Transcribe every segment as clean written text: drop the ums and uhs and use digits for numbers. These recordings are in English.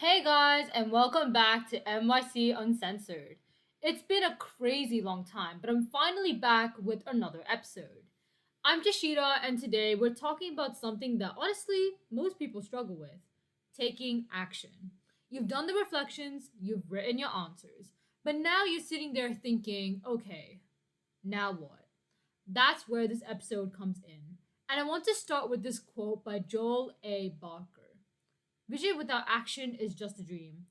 Hey guys, and welcome back to NYC Uncensored. It's been a crazy long time, but I'm finally back with another episode. I'm Joshita, and today we're talking about something that honestly most people struggle with taking action. You've done the reflections, you've written your answers, but now you're sitting there thinking, okay, now what? That's where this episode comes in. And I want to start with this quote by Joel A. Barker. Vision without action is just a dream.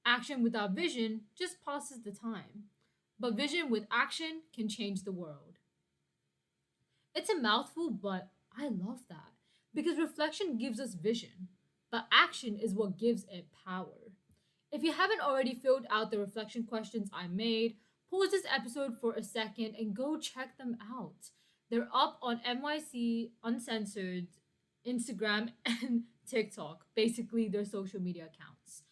Action without vision just passes the time. But vision with action can change the world. It's a mouthful, but I love that because reflection gives us vision, but action is what gives it power. If you haven't already filled out the reflection questions I made, pause this episode for a second and go check them out. They're up on NYC Uncensored, Instagram, and TikTok, basically their social media accounts.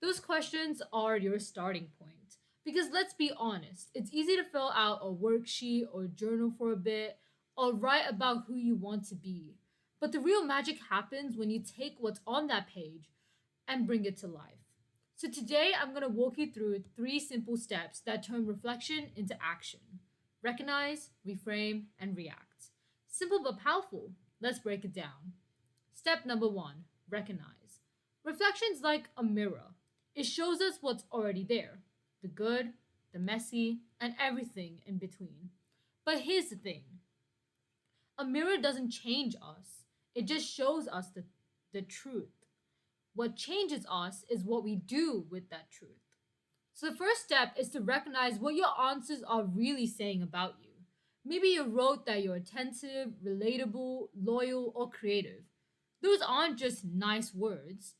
Those questions are your starting point. Because let's be honest, it's easy to fill out a worksheet or journal for a bit or write about who you want to be. But the real magic happens when you take what's on that page and bring it to life. So today I'm going to walk you through three simple steps that turn reflection into action. Recognize, reframe, and react. Simple but powerful. Let's break it down. Step number one, recognize. Reflection's like a mirror. It shows us what's already there the good, the messy, and everything in between. But here's the thing a mirror doesn't change us, it just shows us the truth. What changes us is what we do with that truth. So the first step is to recognize what your answers are really saying about you. Maybe you wrote that you're attentive, relatable, loyal, or creative. Those aren't just nice words.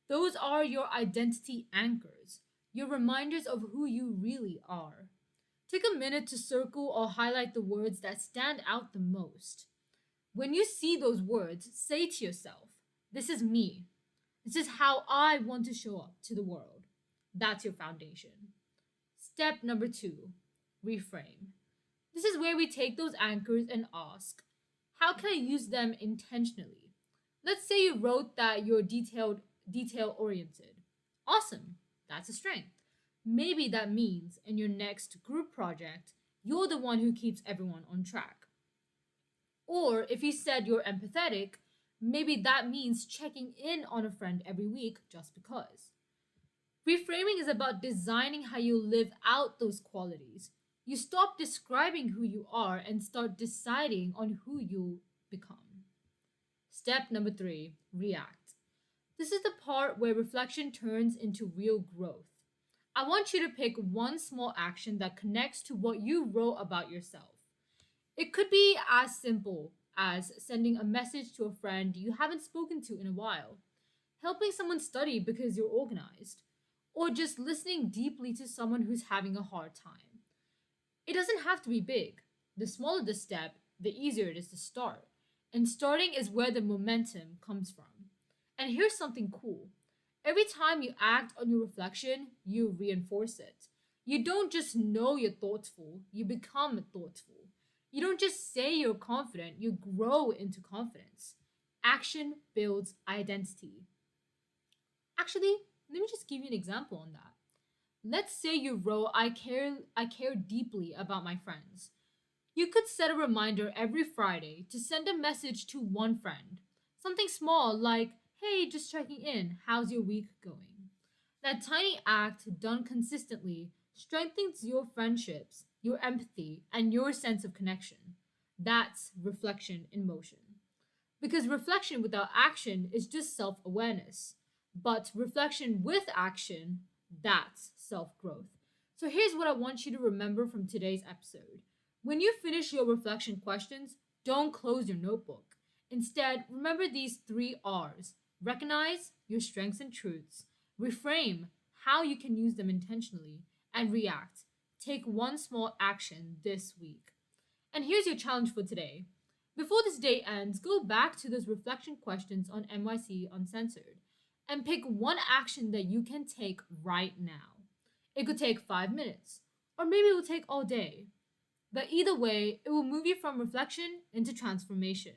Those are your identity anchors, your reminders of who you really are. Take a minute to circle or highlight the words that stand out the most. When you see those words, say to yourself, this is me. This is how I want to show up to the world. That's your foundation. Step number two, reframe. This is where we take those anchors and ask, how can I use them intentionally? Let's say you wrote that you're detail oriented. Awesome. That's a strength. Maybe that means in your next group project, you're the one who keeps everyone on track. Or if you said you're empathetic, maybe that means checking in on a friend every week just because. Reframing is about designing how you live out those qualities. You stop describing who you are and start deciding on who you become. Step number three, react. This is the part where reflection turns into real growth. I want you to pick one small action that connects to what you wrote about yourself. It could be as simple as sending a message to a friend you haven't spoken to in a while, helping someone study because you're organized, or just listening deeply to someone who's having a hard time. It doesn't have to be big. The smaller the step, the easier it is to start. And starting is where the momentum comes from. And here's something cool. Every time you act on your reflection, you reinforce it. You don't just know you're thoughtful, you become thoughtful. You don't just say you're confident, you grow into confidence. Action builds identity. Actually, let me just give you an example on that. Let's say you wrote I care deeply about my friends. You could set a reminder every Friday to send a message to one friend. Something small like, "Hey, just checking in. How's your week going?" That tiny act done consistently strengthens your friendships, your empathy, and your sense of connection. That's reflection in motion. Because reflection without action is just self awareness. But reflection with action, that's self growth. So here's what I want you to remember from today's episode. When you finish your reflection questions, don't close your notebook. Instead, remember these three R's: recognize your strengths and truths, reframe how you can use them intentionally, and react. Take one small action this week. And here's your challenge for today. Before this day ends, go back to those reflection questions on NYC Uncensored and pick one action that you can take right now. It could take 5 minutes, or maybe it will take all day. But either way, it will move you from reflection into transformation.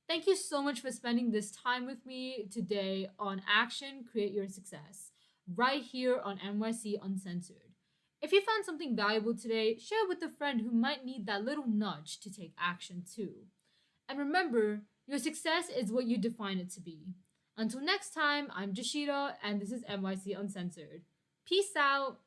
Thank you so much for spending this time with me today on Action Create Your Success. right here on NYC Uncensored. If you found something valuable today, share it with a friend who might need that little nudge to take action too. And remember, your success is what you define it to be. Until next time, I'm Joshita, and this is NYC Uncensored. Peace out.